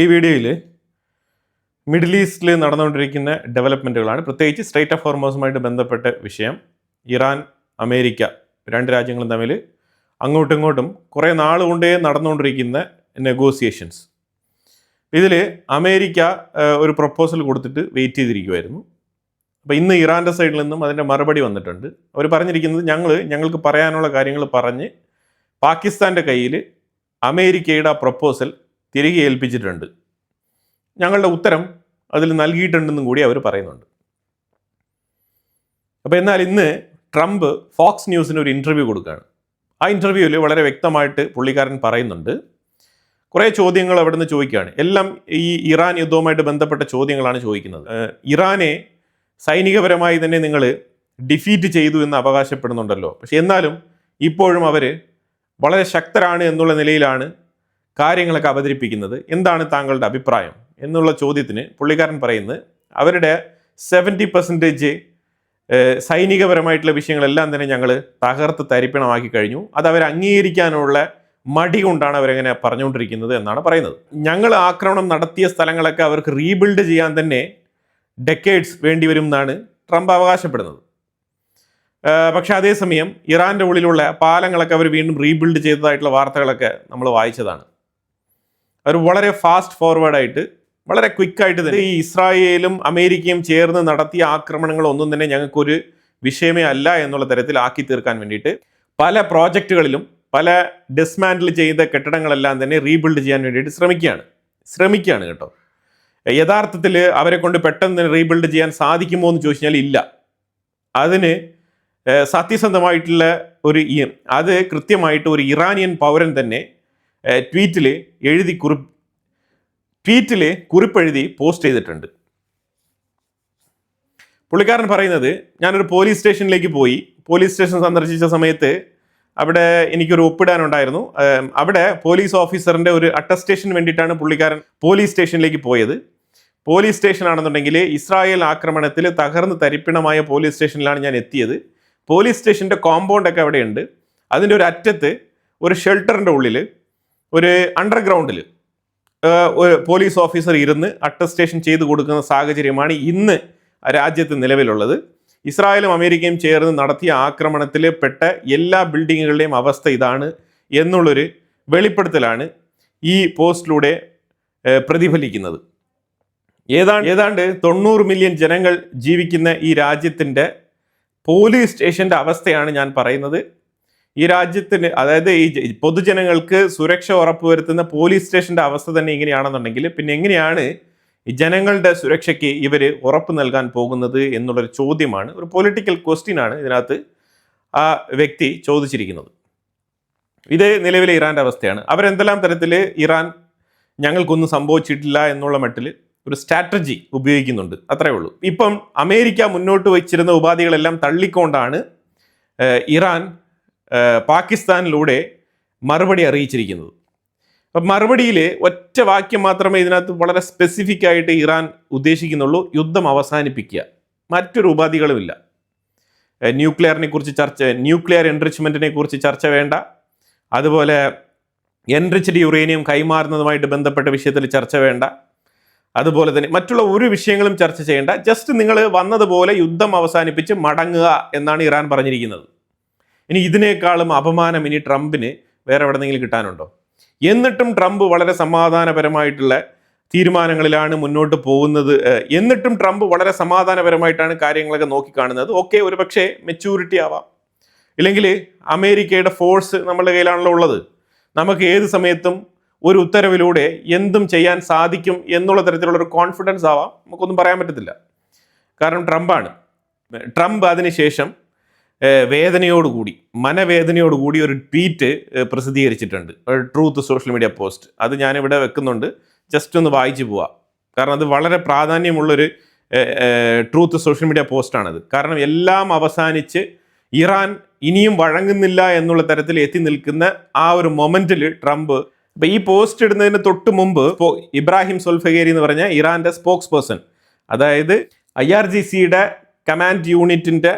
ഈ വീഡിയോയിൽ മിഡിൽ ഈസ്റ്റിൽ നടന്നുകൊണ്ടിരിക്കുന്ന ഡെവലപ്മെൻറ്റുകളാണ്, പ്രത്യേകിച്ച് സ്ട്രൈറ്റ് ഓഫ് ഹോർമോസുമായിട്ട് ബന്ധപ്പെട്ട വിഷയം. ഇറാൻ, അമേരിക്ക രണ്ട് രാജ്യങ്ങളും തമ്മിൽ അങ്ങോട്ടും ഇങ്ങോട്ടും കുറേ നാൾ കൊണ്ടേ നടന്നുകൊണ്ടിരിക്കുന്ന നെഗോസിയേഷൻസ്. ഇതിൽ അമേരിക്ക ഒരു പ്രപ്പോസൽ കൊടുത്തിട്ട് വെയിറ്റ് ചെയ്തിരിക്കുമായിരുന്നു. അപ്പോൾ ഇന്ന് ഇറാൻ്റെ സൈഡിൽ നിന്നും അതിൻ്റെ മറുപടി വന്നിട്ടുണ്ട്. അവർ പറഞ്ഞിരിക്കുന്നത് ഞങ്ങൾക്ക് പറയാനുള്ള കാര്യങ്ങൾ പറഞ്ഞ് പാകിസ്ഥാൻ്റെ കയ്യിൽ അമേരിക്കയുടെ ആ പ്രപ്പോസൽ തിരികെ ഏൽപ്പിച്ചിട്ടുണ്ട്, ഞങ്ങളുടെ ഉത്തരം അതിൽ നൽകിയിട്ടുണ്ടെന്നും കൂടി അവർ പറയുന്നുണ്ട്. അപ്പോൾ എന്നാൽ ഇന്ന് ട്രംപ് ഫോക്സ് ന്യൂസിന് ഒരു ഇൻ്റർവ്യൂ കൊടുക്കുകയാണ്. ആ ഇൻ്റർവ്യൂവിൽ വളരെ വ്യക്തമായിട്ട് പുള്ളിക്കാരൻ പറയുന്നുണ്ട്. കുറേ ചോദ്യങ്ങൾ അവിടെ നിന്ന് ചോദിക്കുകയാണ്. എല്ലാം ഈ ഇറാൻ യുദ്ധവുമായിട്ട് ബന്ധപ്പെട്ട ചോദ്യങ്ങളാണ് ചോദിക്കുന്നത്. ഇറാനെ സൈനികപരമായി തന്നെ നിങ്ങൾ ഡിഫീറ്റ് ചെയ്തു എന്ന് അവകാശപ്പെടുന്നുണ്ടല്ലോ, പക്ഷെ എന്നാലും ഇപ്പോഴും അവർ വളരെ ശക്തരാണ് എന്നുള്ള നിലയിലാണ് കാര്യങ്ങളൊക്കെ അവതരിപ്പിക്കുന്നത്. എന്താണ് താങ്കളുടെ അഭിപ്രായം എന്നുള്ള ചോദ്യത്തിന് പുള്ളിക്കാരൻ പറയുന്നത് അവരുടെ 70% സൈനികപരമായിട്ടുള്ള വിഷയങ്ങളെല്ലാം തന്നെ ഞങ്ങൾ തകർത്ത് തരിപ്പണമാക്കി കഴിഞ്ഞു, അത് അവർ അംഗീകരിക്കാനുള്ള മടി കൊണ്ടാണ് അവരെങ്ങനെ പറഞ്ഞുകൊണ്ടിരിക്കുന്നത് എന്നാണ് പറയുന്നത്. ഞങ്ങൾ ആക്രമണം നടത്തിയ സ്ഥലങ്ങളൊക്കെ അവർക്ക് റീബിൽഡ് ചെയ്യാൻ തന്നെ ഡെക്കേഡ്സ് വേണ്ടി വരും എന്നാണ് ട്രംപ് അവകാശപ്പെടുന്നത്. പക്ഷെ അതേസമയം ഇറാൻ്റെ ഉള്ളിലുള്ള പാലങ്ങളൊക്കെ അവർ വീണ്ടും റീബിൽഡ് ചെയ്തതായിട്ടുള്ള വാർത്തകളൊക്കെ നമ്മൾ വായിച്ചതാണ്. അവർ വളരെ ഫാസ്റ്റ് ഫോർവേഡായിട്ട് വളരെ ക്വിക്കായിട്ട് തന്നെ ഈ ഇസ്രായേലും അമേരിക്കയും ചേർന്ന് നടത്തിയ ആക്രമണങ്ങളൊന്നും തന്നെ ഞങ്ങൾക്കൊരു വിഷയമേ അല്ല എന്നുള്ള തരത്തിൽ ആക്കി തീർക്കാൻ വേണ്ടിയിട്ട് പല പ്രോജക്റ്റുകളിലും പല ഡിസ്മാൻഡിൽ ചെയ്ത കെട്ടിടങ്ങളെല്ലാം തന്നെ റീബിൽഡ് ചെയ്യാൻ വേണ്ടിയിട്ട് ശ്രമിക്കുകയാണ് കേട്ടോ. യഥാർത്ഥത്തിൽ അവരെ കൊണ്ട് പെട്ടെന്ന് റീബിൽഡ് ചെയ്യാൻ സാധിക്കുമോ എന്ന് ചോദിച്ചാൽ ഇല്ല. അതിന് സത്യസന്ധമായിട്ടുള്ള അത് കൃത്യമായിട്ട് ഒരു ഇറാനിയൻ പൗരൻ തന്നെ ട്വീറ്റിൽ കുറിപ്പെഴുതി പോസ്റ്റ് ചെയ്തിട്ടുണ്ട്. പുള്ളിക്കാരൻ പറയുന്നത്, ഞാനൊരു പോലീസ് സ്റ്റേഷനിലേക്ക് പോയി, പോലീസ് സ്റ്റേഷൻ സന്ദർശിച്ച സമയത്ത് അവിടെ എനിക്കൊരു ഒപ്പിടാനുണ്ടായിരുന്നു. അവിടെ പോലീസ് ഓഫീസറിൻ്റെ ഒരു അറ്റസ്റ്റേഷന് വേണ്ടിയിട്ടാണ് പുള്ളിക്കാരൻ പോലീസ് സ്റ്റേഷനിലേക്ക് പോയത്. പോലീസ് സ്റ്റേഷൻ ആണെന്നുണ്ടെങ്കിൽ ഇസ്രായേൽ ആക്രമണത്തിൽ തകർന്ന് തരിപ്പിണമായ പോലീസ് സ്റ്റേഷനിലാണ് ഞാൻ എത്തിയത്. പോലീസ് സ്റ്റേഷൻ്റെ കോമ്പൗണ്ടൊക്കെ അവിടെയുണ്ട്. അതിൻ്റെ ഒരു അറ്റത്ത് ഒരു ഷെൽട്ടറിൻ്റെ ഉള്ളിൽ ഒരു അണ്ടർഗ്രൗണ്ടിൽ പോലീസ് ഓഫീസർ ഇരുന്ന് അറ്റസ്റ്റേഷൻ ചെയ്ത് കൊടുക്കുന്ന സാഹചര്യമാണ് ഇന്ന് രാജ്യത്ത് നിലവിലുള്ളത്. ഇസ്രായേലും അമേരിക്കയും ചേർന്ന് നടത്തിയ ആക്രമണത്തിൽ പെട്ട എല്ലാ ബിൽഡിങ്ങുകളുടെയും അവസ്ഥ ഇതാണ് എന്നുള്ളൊരു വെളിപ്പെടുത്തലാണ് ഈ പോസ്റ്റിലൂടെ പ്രതിഫലിക്കുന്നത്. ഏതാണ്ട് 90 മില്യൺ ജനങ്ങൾ ജീവിക്കുന്ന ഈ രാജ്യത്തിൻ്റെ പോലീസ് സ്റ്റേഷൻ്റെ അവസ്ഥയാണ് ഞാൻ പറയുന്നത്. ഈ രാജ്യത്തിന്, അതായത് ഈ പൊതുജനങ്ങൾക്ക് സുരക്ഷ ഉറപ്പുവരുത്തുന്ന പോലീസ് സ്റ്റേഷൻ്റെ അവസ്ഥ തന്നെ ഇങ്ങനെയാണെന്നുണ്ടെങ്കിൽ പിന്നെ എങ്ങനെയാണ് ഈ ജനങ്ങളുടെ സുരക്ഷയ്ക്ക് ഇവർ ഉറപ്പ് നൽകാൻ പോകുന്നത് എന്നുള്ളൊരു ചോദ്യമാണ്, ഒരു പൊളിറ്റിക്കൽ ക്വസ്റ്റ്യനാണ് ഇതിനകത്ത് ആ വ്യക്തി ചോദിച്ചിരിക്കുന്നത്. ഇത് നിലവിലെ ഇറാൻ്റെ അവസ്ഥയാണ്. അവരെന്തെല്ലാം തരത്തിൽ ഇറാൻ ഞങ്ങൾക്കൊന്നും സംഭവിച്ചിട്ടില്ല എന്നുള്ള മട്ടിൽ ഒരു സ്ട്രാറ്റജി ഉപയോഗിക്കുന്നുണ്ട്, അത്രയേ ഉള്ളൂ. ഇപ്പം അമേരിക്ക മുന്നോട്ട് വച്ചിരുന്ന ഉപാധികളെല്ലാം തള്ളിക്കൊണ്ടാണ് ഇറാൻ പാകിസ്ഥാനിലൂടെ മറുപടി അറിയിച്ചിരിക്കുന്നത്. അപ്പം മറുപടിയിൽ ഒറ്റ വാക്യം മാത്രമേ ഇതിനകത്ത് വളരെ സ്പെസിഫിക് ആയിട്ട് ഇറാൻ ഉദ്ദേശിക്കുന്നുള്ളൂ: യുദ്ധം അവസാനിപ്പിക്കുക. മറ്റൊരു ഉപാധികളുമില്ല. ന്യൂക്ലിയർ എൻറിച്ച്മെൻറ്റിനെ കുറിച്ച് ചർച്ച വേണ്ട. അതുപോലെ എൻറിച്ച്ഡ് യുറേനിയം കൈമാറുന്നതുമായിട്ട് ബന്ധപ്പെട്ട വിഷയത്തിൽ ചർച്ച വേണ്ട. അതുപോലെ തന്നെ മറ്റുള്ള ഒരു വിഷയങ്ങളും ചർച്ച ചെയ്യേണ്ട. ജസ്റ്റ് നിങ്ങൾ വന്നതുപോലെ യുദ്ധം അവസാനിപ്പിച്ച് മടങ്ങുക എന്നാണ് ഇറാൻ പറഞ്ഞിരിക്കുന്നത്. ഇനി ഇതിനേക്കാളും അപമാനം ഇനി ട്രംപിന് വേറെ എവിടെന്നെങ്കിലും കിട്ടാനുണ്ടോ? എന്നിട്ടും ട്രംപ് വളരെ സമാധാനപരമായിട്ടുള്ള തീരുമാനങ്ങളിലാണ് മുന്നോട്ട് പോകുന്നത്. എന്നിട്ടും ട്രംപ് വളരെ സമാധാനപരമായിട്ടാണ് കാര്യങ്ങളൊക്കെ നോക്കിക്കാണുന്നത്. ഓക്കെ, ഒരു പക്ഷേ മെച്യൂരിറ്റി ആവാം, ഇല്ലെങ്കിൽ അമേരിക്കയുടെ ഫോഴ്സ് നമ്മുടെ കയ്യിലാണല്ലോ ഉള്ളത്. നമുക്ക് ഏത് സമയത്തും ഒരു ഉത്തരവിലൂടെ എന്തും ചെയ്യാൻ സാധിക്കും എന്നുള്ള തരത്തിലുള്ളൊരു കോൺഫിഡൻസ് ആവാം, നമുക്കൊന്നും പറയാൻ പറ്റത്തില്ല. കാരണം ട്രംപ് അതിനുശേഷം മനവേദനയോടുകൂടി ഒരു ട്വീറ്റ് പ്രസിദ്ധീകരിച്ചിട്ടുണ്ട്, ട്രൂത്ത് സോഷ്യൽ മീഡിയ പോസ്റ്റ്. അത് ഞാനിവിടെ വെക്കുന്നുണ്ട്, ജസ്റ്റ് ഒന്ന് വായിച്ചു പോവാം. കാരണം അത് വളരെ പ്രാധാന്യമുള്ളൊരു ട്രൂത്ത് സോഷ്യൽ മീഡിയ പോസ്റ്റാണത്. കാരണം എല്ലാം അവസാനിച്ച് ഇറാൻ ഇനിയും വഴങ്ങുന്നില്ല എന്നുള്ള തരത്തിൽ എത്തി നിൽക്കുന്ന ആ ഒരു മൊമെന്റിൽ ട്രംപ്, ഇപ്പം ഈ പോസ്റ്റ് ഇടുന്നതിന് തൊട്ട് മുമ്പ് ഇബ്രാഹിം സൊൽഫഗേരി എന്ന് പറഞ്ഞ ഇറാൻ്റെ സ്പോക്സ് പേഴ്സൺ, അതായത് IRGCയുടെ കമാൻഡ് യൂണിറ്റിൻ്റെ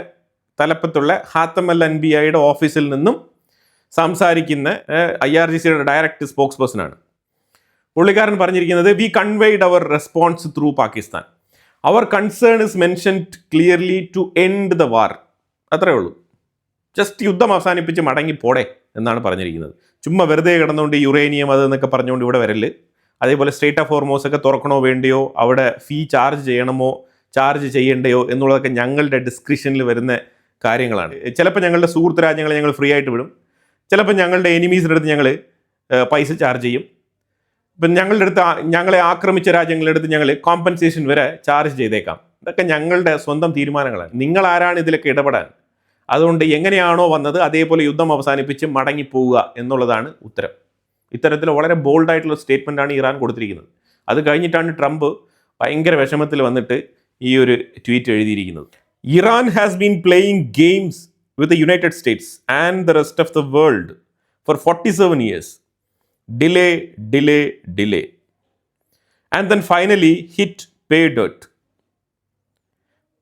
തലപ്പത്തുള്ള ഹാത്തം അൽ അൻബിയയുടെ ഓഫീസിൽ നിന്നും സംസാരിക്കുന്ന IRGCയുടെ ഡയറക്റ്റ് സ്പോക്സ് പേഴ്സണാണ്. പുള്ളിക്കാരൻ പറഞ്ഞിരിക്കുന്നത് we conveyed our response through Pakistan. Our concern is mentioned clearly to end the war. അത്രേ ഉള്ളൂ. ജസ്റ്റ് യുദ്ധം അവസാനിപ്പിച്ച് മടങ്ങി പോടെ എന്നാണ് പറഞ്ഞിരിക്കുന്നത്. ചുമ്മാ വെറുതെ കിടന്നുകൊണ്ട് യുറേനിയം അത് എന്നൊക്കെ പറഞ്ഞുകൊണ്ട് ഇവിടെ വരല്. അതേപോലെ സ്ട്രേറ്റ് ഓഫ് ഹോർമോസ് ഒക്കെ തുറക്കണോ വേണ്ടിയോ, അവിടെ ഫീ ചാർജ് ചെയ്യണമോ ചാർജ് ചെയ്യണ്ടയോ എന്നുള്ളതൊക്കെ ഞങ്ങളുടെ ഡിസ്ക്രിപ്ഷനിൽ വരുന്ന കാര്യങ്ങളാണ്. ചിലപ്പോൾ ഞങ്ങളുടെ സുഹൃത്ത് രാജ്യങ്ങളെ ഞങ്ങൾ ഫ്രീ ആയിട്ട് വിടും, ചിലപ്പോൾ ഞങ്ങളുടെ എനിമീസിൻ്റെ അടുത്ത് ഞങ്ങൾ പൈസ ചാർജ് ചെയ്യും. ഇപ്പം ഞങ്ങളെ ആക്രമിച്ച രാജ്യങ്ങളുടെ അടുത്ത് ഞങ്ങൾ കോമ്പൻസേഷൻ വരെ ചാർജ് ചെയ്തേക്കാം. ഇതൊക്കെ ഞങ്ങളുടെ സ്വന്തം തീരുമാനങ്ങളാണ്. നിങ്ങൾ ആരാണ് ഇതിലൊക്കെ ഇടപെടാൻ? അതുകൊണ്ട് എങ്ങനെയാണോ വന്നത് അതേപോലെ യുദ്ധം അവസാനിപ്പിച്ച് മടങ്ങിപ്പോവുക എന്നുള്ളതാണ് ഉത്തരം. ഇത്തരത്തിൽ വളരെ ബോൾഡായിട്ടുള്ള സ്റ്റേറ്റ്മെൻറ്റാണ് ഇറാൻ കൊടുത്തിരിക്കുന്നത്. അത് കഴിഞ്ഞിട്ടാണ് ട്രംപ് ഭയങ്കര വിഷമത്തിൽ വന്നിട്ട് ഈ ഒരു ട്വീറ്റ് എഴുതിയിരിക്കുന്നത്. Iran has been playing games with the United States and the rest of the world four 47 years. Delay, delay, delay. And then finally hit pay dirt.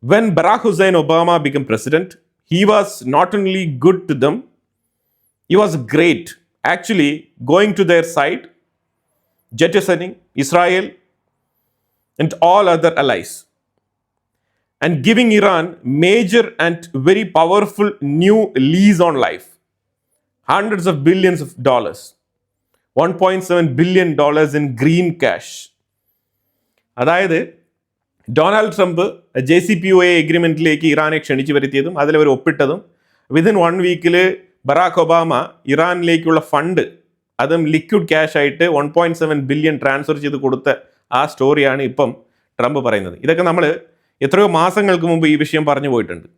When Barack Hussein Obama became president, he was not only good to them, he was great. Actually, going to their side, jettisoning Israel and all other allies, and giving Iran major and very powerful new lease on life. Hundreds of billions of dollars. $1.7 billion in green cash. അതായത് Donald Trump JCPOA എഗ്രിമെൻറ്റിലേക്ക് ഇറാനെ ക്ഷണിച്ചു വരുത്തിയതും അതിലവർ ഒപ്പിട്ടതും within 1 വീക്കിൽ Barack Obama ഇറാനിലേക്കുള്ള fund അതും liquid cash ആയിട്ട് 1.7 billion transfer ചെയ്ത് കൊടുത്ത ആ സ്റ്റോറിയാണ് ഇപ്പം ട്രംപ് പറയുന്നത്. ഇതൊക്കെ നമ്മൾ എത്രയോ മാസങ്ങൾക്ക് മുമ്പ് ഈ വിഷയം പറഞ്ഞു പോയിട്ടുണ്ട്.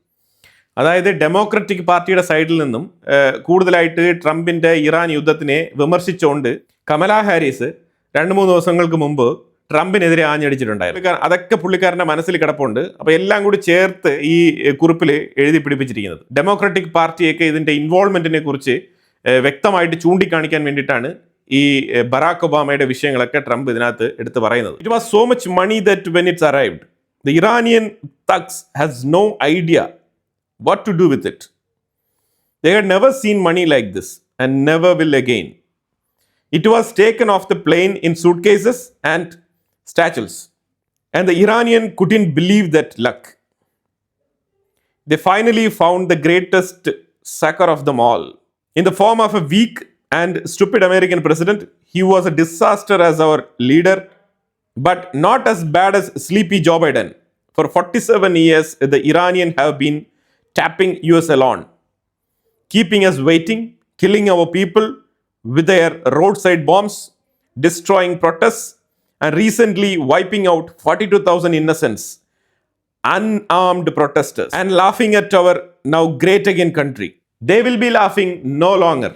അതായത് ഡെമോക്രറ്റിക് പാർട്ടിയുടെ സൈഡിൽ നിന്നും കൂടുതലായിട്ട് ട്രംപിൻ്റെ ഇറാൻ യുദ്ധത്തിനെ വിമർശിച്ചുകൊണ്ട് കമലാ ഹാരിസ് 2-3 ദിവസങ്ങൾക്ക് മുമ്പ് ട്രംപിനെതിരെ ആഞ്ഞടിച്ചിട്ടുണ്ടായിരുന്നു. അതൊക്കെ പുള്ളിക്കാരൻ്റെ മനസ്സിൽ കിടപ്പുണ്ട്. അപ്പോൾ എല്ലാം കൂടി ചേർത്ത് ഈ കുറിപ്പിൽ എഴുതി പിടിപ്പിച്ചിരിക്കുന്നത്. ഡെമോക്രാറ്റിക് പാർട്ടിയൊക്കെ ഇതിൻ്റെ ഇൻവോൾവ്മെൻറ്റിനെ കുറിച്ച് വ്യക്തമായിട്ട് ചൂണ്ടിക്കാണിക്കാൻ വേണ്ടിയിട്ടാണ് ഈ ബറാക്ക് ഒബാമയുടെ വിഷയങ്ങളൊക്കെ ട്രംപ് ഇതിനകത്ത് എടുത്ത് പറയുന്നത്. It was so much money that when it's arrived the Iranian thugs has no idea what to do with it. They had never seen money like this and never will again. It was taken off the plane in suitcases and statues. And the Iranian couldn't believe that luck. They finally found the greatest sucker of them all. In the form of a weak and stupid American president, he was a disaster as our leader, but not as bad as sleepy Joe Biden. For 47 years, the Iranian have been tapping US alone, keeping us waiting, killing our people with their roadside bombs, destroying protests, and recently wiping out 42,000 innocents, unarmed protesters, and laughing at our now great again country. They will be laughing no longer.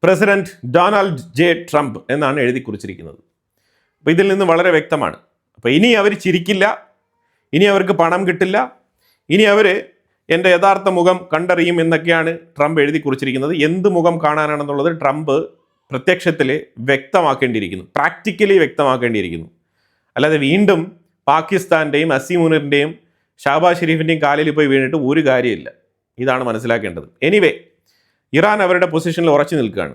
President Donald J Trump എന്നാണ് എഴുതി കുറിച്ചിരിക്കുന്നത്. അപ്പോൾ ഇതിൽ നിന്ന് വളരെ വ്യക്തമാണ്. അപ്പോൾ ഇനി അവർ ചിരിക്കില്ല, ഇനി അവർക്ക് പണം കിട്ടില്ല, ഇനി അവർ എൻ്റെ യഥാർത്ഥ മുഖം കണ്ടറിയും എന്നൊക്കെയാണ് ട്രംപ് എഴുതി കുറിച്ചിരിക്കുന്നത്. എന്ത് മുഖം കാണാനാണെന്നുള്ളത് ട്രംപ് പ്രത്യക്ഷത്തിൽ വ്യക്തമാക്കേണ്ടിയിരിക്കുന്നു, പ്രാക്ടിക്കലി വ്യക്തമാക്കേണ്ടിയിരിക്കുന്നു. അല്ലാതെ വീണ്ടും പാകിസ്ഥാൻ്റെയും അസീമുനറിൻ്റെയും ഷാബാസ് ഷെരീഫിൻ്റെയും കാലിൽ പോയി വീണിട്ട് ഒരു കാര്യമില്ല. ഇതാണ് മനസ്സിലാക്കേണ്ടത്. എനിവേ, ഇറാൻ അവരുടെ പൊസിഷനിൽ ഉറച്ചു നിൽക്കുകയാണ്.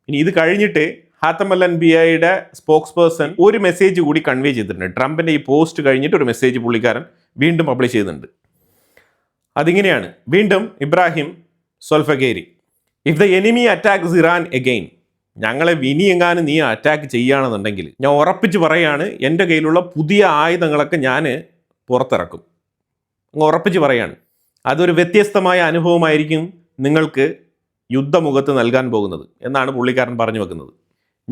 ഇനി ഇത് കഴിഞ്ഞിട്ട് ഹാത്തം അൽ അൻബിയയുടെ സ്പോക്സ് പേഴ്സൺ ഒരു മെസ്സേജ് കൂടി കൺവേ ചെയ്തിട്ടുണ്ട്. ട്രംപിൻ്റെ ഈ പോസ്റ്റ് കഴിഞ്ഞിട്ട് ഒരു മെസ്സേജ് പുള്ളിക്കാരൻ വീണ്ടും പബ്ലിഷ് ചെയ്യുന്നുണ്ട്. അതിങ്ങനെയാണ്. വീണ്ടും Ebrahim Zolfaghari, if the enemy attacks Iran again, ഞങ്ങളെ ഇനിയെങ്ങാനും നീ അറ്റാക്ക് ചെയ്യുകയാണെന്നുണ്ടെങ്കിൽ ഞാൻ ഉറപ്പിച്ച് പറയാണ്, എൻ്റെ കയ്യിലുള്ള പുതിയ ആയുധങ്ങളൊക്കെ ഞാൻ പുറത്തിറക്കും. അങ്ങ് ഉറപ്പിച്ച് പറയാണ്. അതൊരു വ്യത്യസ്തമായ അനുഭവമായിരിക്കും നിങ്ങൾക്ക് യുദ്ധമുഖത്ത് നൽകാൻ പോകുന്നത് എന്നാണ് പുള്ളിക്കാരൻ പറഞ്ഞു വെക്കുന്നത്.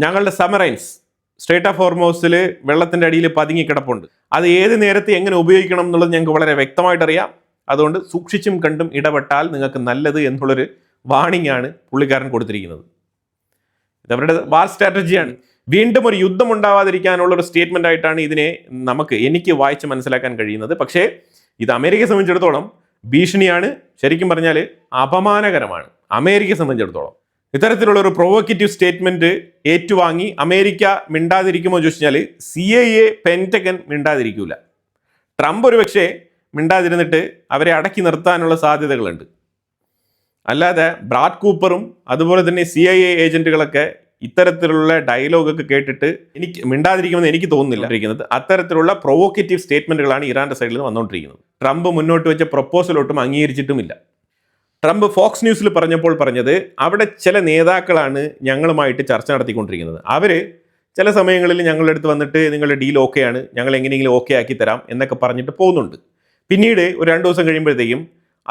ഞങ്ങളുടെ സബ്മറൈൻസ് സ്ട്രേറ്റ് ഓഫ് ഹോർമോസിൽ വെള്ളത്തിൻ്റെ അടിയിൽ പതുങ്ങിക്കിടപ്പുണ്ട്. അത് ഏത് നേരത്തെ എങ്ങനെ ഉപയോഗിക്കണം എന്നുള്ളത് ഞങ്ങൾക്ക് വളരെ വ്യക്തമായിട്ടറിയാം. അതുകൊണ്ട് സൂക്ഷിച്ചും കണ്ടും ഇടപെട്ടാൽ നിങ്ങൾക്ക് നല്ലത് എന്നുള്ളൊരു വാണിംഗ് ആണ് പുള്ളിക്കാരൻ കൊടുത്തിരിക്കുന്നത്. ഇതവരുടെ വാർ സ്ട്രാറ്റജിയാണ്. വീണ്ടും ഒരു യുദ്ധം ഉണ്ടാവാതിരിക്കാനുള്ള ഒരു സ്റ്റേറ്റ്മെൻ്റ് ആയിട്ടാണ് എനിക്ക് വായിച്ച് മനസ്സിലാക്കാൻ കഴിയുന്നത്. പക്ഷേ ഇത് അമേരിക്കയെ സംബന്ധിച്ചിടത്തോളം ഭീഷണിയാണ്, ശരിക്കും പറഞ്ഞാൽ അപമാനകരമാണ്. അമേരിക്കയെ സംബന്ധിച്ചിടത്തോളം ഇത്തരത്തിലുള്ളൊരു പ്രൊവോക്കേറ്റീവ് സ്റ്റേറ്റ്മെൻറ്റ് ഏറ്റുവാങ്ങി അമേരിക്ക മിണ്ടാതിരിക്കുമോ ചോദിച്ചു കഴിഞ്ഞാൽ CIA, പെൻറ്റഗൺ മിണ്ടാതിരിക്കൂല. ട്രംപ് ഒരു പക്ഷേ മിണ്ടാതിരുന്നിട്ട് അവരെ അടക്കി നിർത്താനുള്ള സാധ്യതകളുണ്ട്. അല്ലാതെ ബ്രാഡ് കൂപ്പറും അതുപോലെ തന്നെ CIA ഏജൻറ്റുകളൊക്കെ ഇത്തരത്തിലുള്ള ഡയലോഗൊക്കെ കേട്ടിട്ട് എനിക്ക് മിണ്ടാതിരിക്കുമെന്ന് എനിക്ക് തോന്നുന്നില്ല. അത്തരത്തിലുള്ള പ്രൊവോക്കേറ്റീവ് സ്റ്റേറ്റ്മെന്റുകളാണ് ഇറാന്റെ സൈഡിൽ നിന്ന് വന്നുകൊണ്ടിരിക്കുന്നത്. ട്രംപ് മുന്നോട്ട് വെച്ച പ്രപ്പോസലൊട്ടും അംഗീകരിച്ചിട്ടുമില്ല. ട്രംപ് ഫോക്സ് ന്യൂസിൽ പറഞ്ഞപ്പോൾ പറഞ്ഞത് അവിടെ ചില നേതാക്കളാണ് ഞങ്ങളുമായിട്ട് ചർച്ച നടത്തിക്കൊണ്ടിരിക്കുന്നത്. അവർ ചില സമയങ്ങളിൽ ഞങ്ങളുടെ അടുത്ത് വന്നിട്ട് നിങ്ങളുടെ ഡീൽ ഓക്കെയാണ്, ഞങ്ങൾ എങ്ങനെയെങ്കിലും ഓക്കെ ആക്കി തരാം എന്നൊക്കെ പറഞ്ഞിട്ട് പോകുന്നുണ്ട്. പിന്നീട് ഒരു 2 ദിവസം കഴിയുമ്പോഴത്തേക്കും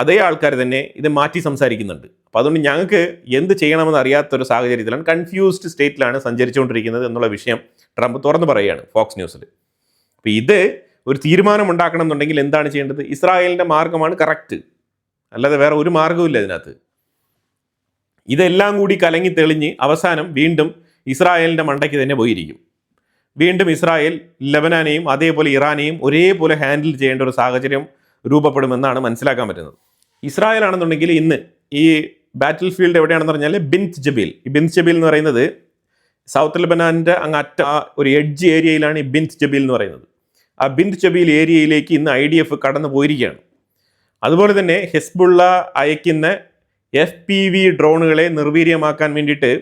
അതേ ആൾക്കാർ തന്നെ ഇത് മാറ്റി സംസാരിക്കുന്നുണ്ട്. അപ്പോൾ അതുകൊണ്ട് ഞങ്ങൾക്ക് എന്ത് ചെയ്യണമെന്ന് അറിയാത്തൊരു സാഹചര്യത്തിലാണ്, കൺഫ്യൂസ്ഡ് സ്റ്റേറ്റിലാണ് സഞ്ചരിച്ചുകൊണ്ടിരിക്കുന്നത് എന്നുള്ള വിഷയം ട്രംപ് തുറന്നു പറയുകയാണ് ഫോക്സ് ന്യൂസിൽ. അപ്പോൾ ഇത് ഒരു തീരുമാനം ഉണ്ടാക്കണം എന്നുണ്ടെങ്കിൽ എന്താണ് ചെയ്യേണ്ടത്? ഇസ്രായേലിൻ്റെ മാർഗമാണ് കറക്റ്റ്, അല്ലാതെ വേറെ ഒരു മാർഗവുമില്ല ഇതിനകത്ത്. ഇതെല്ലാം കൂടി കലങ്ങി തെളിഞ്ഞ് അവസാനം വീണ്ടും ഇസ്രായേലിൻ്റെ മണ്ടയ്ക്ക് തന്നെ പോയിരിക്കും. വീണ്ടും ഇസ്രായേൽ ലെബനാനെയും അതേപോലെ ഇറാനെയും ഒരേപോലെ ഹാൻഡിൽ ചെയ്യേണ്ട ഒരു സാഹചര്യം രൂപപ്പെടുമെന്നാണ് മനസ്സിലാക്കാൻ പറ്റുന്നത്. ഇസ്രായേൽ ആണെന്നുണ്ടെങ്കിൽ ഇന്ന് ഈ ബാറ്റിൽ ഫീൽഡ് എവിടെയാണെന്ന് പറഞ്ഞാൽ ബിന്ത് ജബീൽ. ഈ ബിന്ത് ജബീൽ എന്ന് പറയുന്നത് സൗത്ത് ലെബനാൻ്റെ അങ്ങ് ഒരു എഡ്ജ് ഏരിയയിലാണ് ഈ ബിന്ത് ജബീൽ എന്ന് പറയുന്നത്. ആ ബിന്ത് ജബീൽ ഏരിയയിലേക്ക് ഇന്ന് IDF കടന്നു പോയിരിക്കുകയാണ്. അതുപോലെ തന്നെ ഹെസ്ബുള്ള അയക്കുന്ന FPV ഡ്രോണുകളെ നിർവീര്യമാക്കാൻ വേണ്ടിയിട്ട്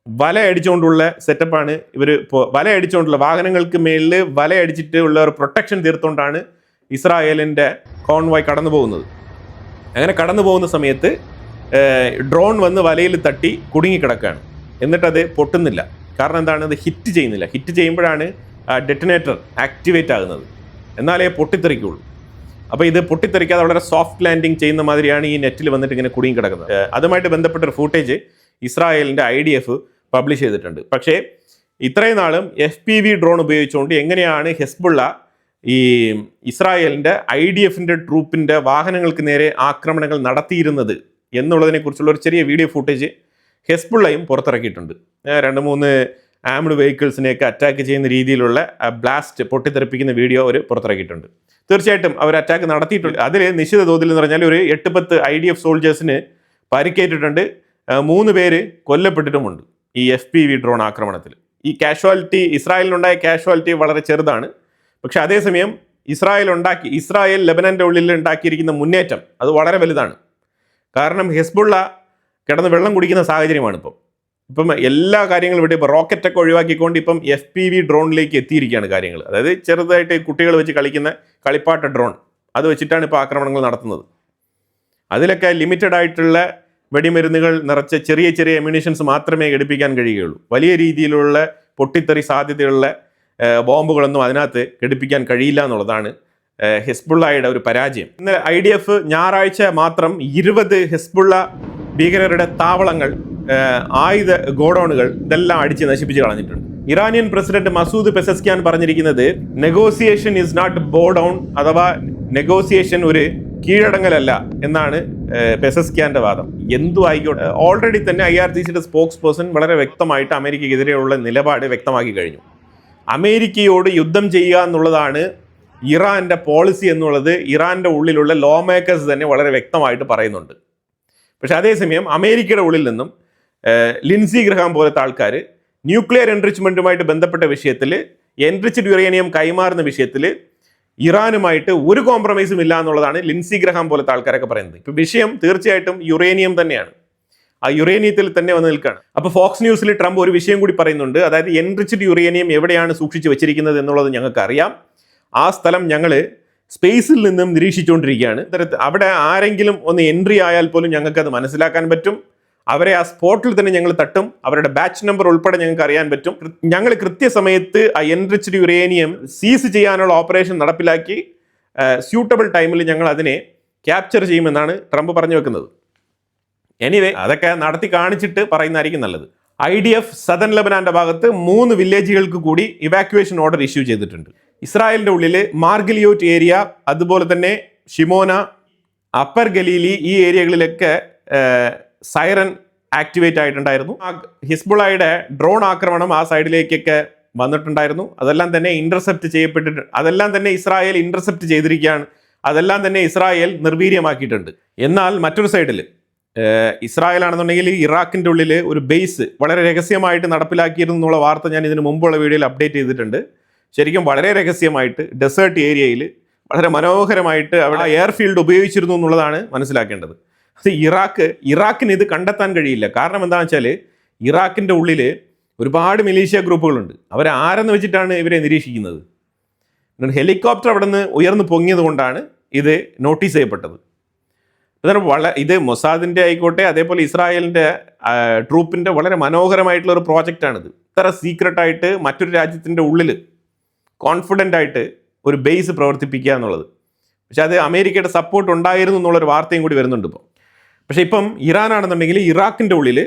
വല അടിച്ചുകൊണ്ടുള്ള സെറ്റപ്പാണ് ഇവർ. വല അടിച്ചുകൊണ്ടുള്ള വാഹനങ്ങൾക്ക് മേളിൽ വല അടിച്ചിട്ട് ഉള്ള ഒരു പ്രൊട്ടക്ഷൻ തീർത്തുകൊണ്ടാണ് ഇസ്രായേലിൻ്റെ കോൺവോയ് കടന്നു പോകുന്നത്. അങ്ങനെ കടന്നു പോകുന്ന സമയത്ത് ഡ്രോൺ വന്ന് വലയിൽ തട്ടി കുടുങ്ങിക്കിടക്കുകയാണ്. എന്നിട്ടത് പൊട്ടുന്നില്ല. കാരണം എന്താണ്? അത് ഹിറ്റ് ചെയ്യുന്നില്ല. ഹിറ്റ് ചെയ്യുമ്പോഴാണ് ഡെറ്റനേറ്റർ ആക്ടിവേറ്റ് ആകുന്നത്, എന്നാലേ പൊട്ടിത്തെറിക്കുള്ളൂ. അപ്പോൾ ഇത് പൊട്ടിത്തെറിക്കാതെ വളരെ സോഫ്റ്റ് ലാൻഡിങ് ചെയ്യുന്ന മാതിരിയാണ് ഈ നെറ്റിൽ വന്നിട്ട് ഇങ്ങനെ കുടുങ്ങിക്കിടക്കുന്നത്. അതുമായിട്ട് ബന്ധപ്പെട്ടൊരു ഫൂട്ടേജ് ഇസ്രായേലിൻ്റെ IDF പബ്ലിഷ് ചെയ്തിട്ടുണ്ട്. പക്ഷേ ഇത്രയും നാളും FPV ഡ്രോൺ ഉപയോഗിച്ചുകൊണ്ട് എങ്ങനെയാണ് ഹെസ്ബുള്ള ഈ ഇസ്രായേലിൻ്റെ IDFൻ്റെ ട്രൂപ്പിൻ്റെ വാഹനങ്ങൾക്ക് നേരെ ആക്രമണങ്ങൾ നടത്തിയിരുന്നത് എന്നുള്ളതിനെക്കുറിച്ചുള്ള ഒരു ചെറിയ വീഡിയോ ഫൂട്ടേജ് ഹെസ്ബുള്ളയും പുറത്തിറക്കിയിട്ടുണ്ട്. 2-3 ആംഡ് വെഹിക്കിൾസിനെയൊക്കെ അറ്റാക്ക് ചെയ്യുന്ന രീതിയിലുള്ള ബ്ലാസ്റ്റ് പൊട്ടിത്തെറിപ്പിക്കുന്ന വീഡിയോ അവർ പുറത്തിറക്കിയിട്ടുണ്ട്. തീർച്ചയായിട്ടും അവർ അറ്റാക്ക് നടത്തിയിട്ടുണ്ട്. അതിൽ നിശ്ചിത തോതിൽ എന്ന് പറഞ്ഞാൽ ഒരു 8-10 IDF സോൾജേഴ്സിന് പരിക്കേറ്റിട്ടുണ്ട്. 3 പേര് കൊല്ലപ്പെട്ടിട്ടുമുണ്ട് ഈ FPV ഡ്രോൺ ആക്രമണത്തിൽ. ഈ കാഷ്വാലിറ്റി, ഇസ്രായേലിനുണ്ടായ കാഷ്വാലിറ്റി വളരെ ചെറുതാണ്. പക്ഷെ അതേസമയം ഇസ്രായേൽ ലെബനൻ്റെ ഉള്ളിൽ ഉണ്ടാക്കിയിരിക്കുന്ന മുന്നേറ്റം അത് വളരെ വലുതാണ്. കാരണം ഹെസ്ബുള്ള കിടന്ന് വെള്ളം കുടിക്കുന്ന സാഹചര്യമാണ് ഇപ്പം എല്ലാ കാര്യങ്ങളും ഇവിടെ ഇപ്പോൾ റോക്കറ്റൊക്കെ ഒഴിവാക്കിക്കൊണ്ട് ഇപ്പം FPV ഡ്രോണിലേക്ക് എത്തിയിരിക്കുകയാണ് കാര്യങ്ങൾ. അതായത് ചെറുതായിട്ട് കുട്ടികൾ വെച്ച് കളിക്കുന്ന കളിപ്പാട്ട ഡ്രോൺ, അത് വെച്ചിട്ടാണ് ഇപ്പോൾ ആക്രമണങ്ങൾ നടത്തുന്നത്. അതിലൊക്കെ ലിമിറ്റഡ് ആയിട്ടുള്ള വെടിമരുന്നുകൾ നിറച്ച ചെറിയ ചെറിയ എമ്യൂണിഷൻസ് മാത്രമേ ഘടിപ്പിക്കാൻ കഴിയുകയുള്ളൂ. വലിയ രീതിയിലുള്ള പൊട്ടിത്തെറി സാധ്യതയുള്ള ബോംബുകളൊന്നും അതിനകത്ത് ഘടിപ്പിക്കാൻ കഴിയില്ല എന്നുള്ളതാണ് ഹെസ്ബുള്ളയുടെ ഒരു പരാജയം. ഇന്ന് IDF ഞായറാഴ്ച മാത്രം 20 ഹെസ്ബുള്ള ഭീകരരുടെ താവളങ്ങൾ, ആയുധ ഗോഡൌണുകൾ ഇതെല്ലാം അടിച്ച് നശിപ്പിച്ച് കളഞ്ഞിട്ടുണ്ട്. ഇറാനിയൻ പ്രസിഡന്റ് മസൂദ് പെസസ്ക്യാൻ പറഞ്ഞിരിക്കുന്നത് നെഗോസിയേഷൻ ഇസ് നോട്ട് ബോ ഡൗൺ, അഥവാ നെഗോസിയേഷൻ ഒരു കീഴടങ്ങലല്ല എന്നാണ് പെസസ്ക്യാന്റെ വാദം. എന്തു ആയിക്കോട്ടെ, ഓൾറെഡി തന്നെ IRGCയുടെ സ്പോക്സ് പേഴ്സൺ വളരെ വ്യക്തമായിട്ട് അമേരിക്കയ്ക്കെതിരെയുള്ള നിലപാട് വ്യക്തമാക്കി കഴിഞ്ഞു. അമേരിക്കയോട് യുദ്ധം ചെയ്യുക എന്നുള്ളതാണ് ഇറാന്റെ പോളിസി എന്നുള്ളത് ഇറാന്റെ ഉള്ളിലുള്ള ലോ മേക്കേഴ്സ് തന്നെ വളരെ വ്യക്തമായിട്ട് പറയുന്നുണ്ട്. പക്ഷെ അതേസമയം അമേരിക്കയുടെ ഉള്ളിൽ നിന്നും ലിൻസി ഗ്രഹാം പോലത്തെ ആൾക്കാർ ന്യൂക്ലിയർ എൻറിച്ച്മെൻറ്റുമായിട്ട് ബന്ധപ്പെട്ട വിഷയത്തിൽ, എൻറിച്ച്ഡ് യുറേനിയം കൈമാറുന്ന വിഷയത്തിൽ ഇറാനുമായിട്ട് ഒരു കോംപ്രമൈസും ഇല്ല എന്നുള്ളതാണ് ലിൻസി ഗ്രഹാം പോലത്തെ ആൾക്കാരൊക്കെ പറയുന്നത്. ഇപ്പോൾ വിഷയം തീർച്ചയായിട്ടും യുറേനിയം തന്നെയാണ്. ആ യുറേനിയത്തിൽ തന്നെ വന്ന് നിൽക്കുകയാണ്. അപ്പോൾ ഫോക്സ് ന്യൂസിൽ ട്രംപ് ഒരു വിഷയം കൂടി പറയുന്നുണ്ട്. അതായത് എൻറിച്ച്ഡ് യുറേനിയം എവിടെയാണ് സൂക്ഷിച്ച് വെച്ചിരിക്കുന്നത് എന്നുള്ളത് ഞങ്ങൾക്ക് അറിയാം. ആ സ്ഥലം ഞങ്ങൾ സ്പേസിൽ നിന്നും നിരീക്ഷിച്ചുകൊണ്ടിരിക്കുകയാണ്. അവിടെ ആരെങ്കിലും ഒന്ന് എൻട്രി ആയാൽ പോലും ഞങ്ങൾക്കത് മനസ്സിലാക്കാൻ പറ്റും. അവരെ ആ സ്പോട്ടിൽ തന്നെ ഞങ്ങൾ തട്ടും. അവരുടെ ബാച്ച് നമ്പർ ഉൾപ്പെടെ ഞങ്ങൾക്ക് അറിയാൻ പറ്റും. ഞങ്ങൾ കൃത്യസമയത്ത് ആ എൻറിച്ച്ഡ് യുറേനിയം സീസ് ചെയ്യാനുള്ള ഓപ്പറേഷൻ നടപ്പിലാക്കി സ്യൂട്ടബിൾ ടൈമിൽ ഞങ്ങൾ അതിനെ ക്യാപ്ചർ ചെയ്യുമെന്നാണ് ട്രംപ് പറഞ്ഞു വെക്കുന്നത്. എനിവേ, അതൊക്കെ നടത്തി കാണിച്ചിട്ട് പറയുന്നതായിരിക്കും നല്ലത്. IDF സദൻ ലെബനാന്റെ ഭാഗത്ത് 3 വില്ലേജുകൾക്ക് കൂടി ഇവാക്യുവേഷൻ ഓർഡർ ഇഷ്യൂ ചെയ്തിട്ടുണ്ട്. ഇസ്രായേലിന്റെ ഉള്ളിൽ മാർഗലിയോട്ട് ഏരിയ, അതുപോലെ തന്നെ ഷിമോന, അപ്പർ ഗലീലി, ഈ ഏരിയകളിലൊക്കെ സൈറൻ ആക്ടിവേറ്റ് ആയിട്ടുണ്ടായിരുന്നു. ഹിസ്ബുള്ളയുടെ ഡ്രോൺ ആക്രമണം ആ സൈഡിലേക്കൊക്കെ വന്നിട്ടുണ്ടായിരുന്നു. അതെല്ലാം തന്നെ ഇന്റർസെപ്റ്റ് ചെയ്യപ്പെട്ടിട്ടുണ്ട്. അതെല്ലാം തന്നെ ഇസ്രായേൽ ഇന്റർസെപ്റ്റ് ചെയ്തിരിക്കുകയാണ്. അതെല്ലാം തന്നെ ഇസ്രായേൽ നിർവീര്യമാക്കിയിട്ടുണ്ട്. എന്നാൽ മറ്റൊരു സൈഡിൽ ഇസ്രായേൽ ആണെന്നുണ്ടെങ്കിൽ ഇറാഖിൻ്റെ ഉള്ളിൽ ഒരു ബേസ് വളരെ രഹസ്യമായിട്ട് നടപ്പിലാക്കിയിരുന്നു എന്നുള്ള വാർത്ത ഞാൻ ഇതിന് മുമ്പുള്ള വീഡിയോയിൽ അപ്ഡേറ്റ് ചെയ്തിട്ടുണ്ട്. ശരിക്കും വളരെ രഹസ്യമായിട്ട് ഡെസേർട്ട് ഏരിയയിൽ വളരെ മനോഹരമായിട്ട് അവിടെ എയർഫീൽഡ് ഉപയോഗിച്ചിരുന്നു എന്നുള്ളതാണ് മനസ്സിലാക്കേണ്ടത്. അത് ഇറാഖിന് ഇത് കണ്ടെത്താൻ കഴിയില്ല. കാരണം എന്താണെന്ന് വെച്ചാൽ ഇറാഖിൻ്റെ ഉള്ളിൽ ഒരുപാട് മിലീഷ്യ ഗ്രൂപ്പുകളുണ്ട്. അവരാരെന്ന് വെച്ചിട്ടാണ് ഇവരെ നിരീക്ഷിക്കുന്നത്. ഹെലികോപ്റ്റർ അവിടെ നിന്ന് ഉയർന്നു പൊങ്ങിയത് കൊണ്ടാണ് ഇത് നോട്ടീസ് ചെയ്യപ്പെട്ടത്. ഇത് മൊസാദിൻ്റെ ആയിക്കോട്ടെ, അതേപോലെ ഇസ്രായേലിൻ്റെ ട്രൂപ്പിൻ്റെ വളരെ മനോഹരമായിട്ടുള്ള ഒരു പ്രോജക്റ്റാണിത്. ഇത്ര സീക്രട്ടായിട്ട് മറ്റൊരു രാജ്യത്തിൻ്റെ ഉള്ളിൽ കോൺഫിഡൻ്റ് ആയിട്ട് ഒരു ബേസ് പ്രവർത്തിപ്പിക്കുക എന്നുള്ളത്. പക്ഷെ അത് അമേരിക്കയുടെ സപ്പോർട്ട് ഉണ്ടായിരുന്നു എന്നുള്ളൊരു വാർത്തയും കൂടി വരുന്നുണ്ട് ഇപ്പോൾ. പക്ഷേ ഇപ്പം ഇറാനാണെന്നുണ്ടെങ്കിൽ ഇറാഖിൻ്റെ ഉള്ളിൽ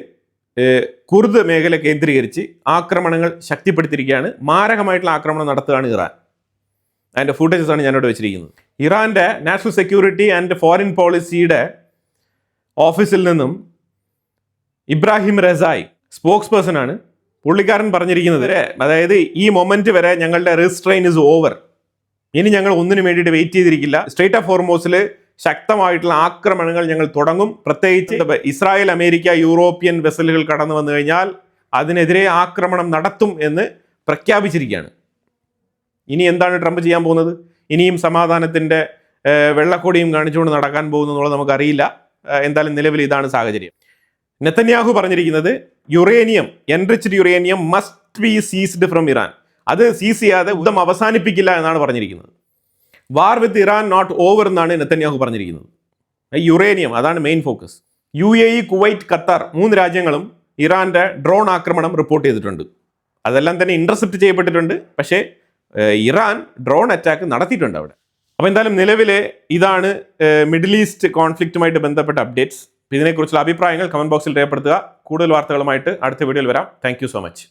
കുർദ് മേഖല കേന്ദ്രീകരിച്ച് ആക്രമണങ്ങൾ ശക്തിപ്പെടുത്തിയിരിക്കുകയാണ്. മാരകമായിട്ടുള്ള ആക്രമണം നടത്തുകയാണ് ഇറാൻ. അതിൻ്റെ ഫുട്ടേജസാണ് ഞാനിവിടെ വെച്ചിരിക്കുന്നത്. ഇറാൻ്റെ നാഷണൽ സെക്യൂരിറ്റി ആൻഡ് ഫോറിൻ പോളിസിയുടെ ഓഫീസിൽ നിന്നും ഇബ്രാഹിം റസായി സ്പോക്സ് പേഴ്സണാണ്. പുള്ളിക്കാരൻ പറഞ്ഞിരിക്കുന്നത്, അതായത് ഈ മൊമെന്റ് വരെ ഞങ്ങളുടെ റിസ്ട്രെയിൻ ഇസ് ഓവർ, ഇനി ഞങ്ങൾ ഒന്നിനു വേണ്ടിയിട്ട് വെയിറ്റ് ചെയ്തിരിക്കില്ല. സ്ട്രേറ്റ് ഓഫ് ഹോർമൂസിൽ ശക്തമായിട്ടുള്ള ആക്രമണങ്ങൾ ഞങ്ങൾ തുടങ്ങും. പ്രത്യേകിച്ച് ഇസ്രായേൽ, അമേരിക്ക, യൂറോപ്യൻ വെസലുകൾ കടന്നു വന്നു കഴിഞ്ഞാൽ അതിനെതിരെ ആക്രമണം നടത്തും എന്ന് പ്രഖ്യാപിച്ചിരിക്കുകയാണ്. ഇനി എന്താണ് ട്രംപ് ചെയ്യാൻ പോകുന്നത്? ഇനിയും സമാധാനത്തിൻ്റെ വെള്ളക്കൊടിയും കാണിച്ചുകൊണ്ട് നടക്കാൻ പോകുന്നു എന്നുള്ളത് നമുക്കറിയില്ല. എന്തായാലും നിലവിൽ ഇതാണ് സാഹചര്യം. നെതന്യാഹു പറഞ്ഞിരിക്കുന്നത് uranium, enriched uranium must be ceased from Iran. അത് സീസ് ചെയ്യാതെ യുദ്ധം അവസാനിപ്പിക്കില്ല എന്നാണ് പറഞ്ഞിരിക്കുന്നത്. വാർ വിത്ത് ഇറാൻ നോട്ട് ഓവർ എന്നാണ് നെതന്യാഹു പറഞ്ഞിരിക്കുന്നത്. യുറേനിയം അതാണ് main focus. UAE, Kuwait, Qatar 3 രാജ്യങ്ങളും ഇറാൻ്റെ ഡ്രോൺ ആക്രമണം റിപ്പോർട്ട് ചെയ്തിട്ടുണ്ട്. അതെല്ലാം തന്നെ ഇന്റർസെപ്റ്റ് ചെയ്യപ്പെട്ടിട്ടുണ്ട്. പക്ഷേ ഇറാൻ ഡ്രോൺ അറ്റാക്ക് നടത്തിയിട്ടുണ്ട് അവിടെ. അപ്പോൾ എന്തായാലും നിലവിലെ ഇതാണ് മിഡിൽ ഈസ്റ്റ് കോൺഫ്ലിക്റ്റുമായിട്ട് ബന്ധപ്പെട്ട അപ്ഡേറ്റ്സ്. ഇതിനെക്കുറിച്ചുള്ള അഭിപ്രായങ്ങൾ കമന്റ് ബോക്സിൽ രേഖപ്പെടുത്തുക. കൂടുതൽ വാർത്തകളുമായിട്ട് അടുത്ത വീഡിയോയിൽ വരാം. Thank you so much.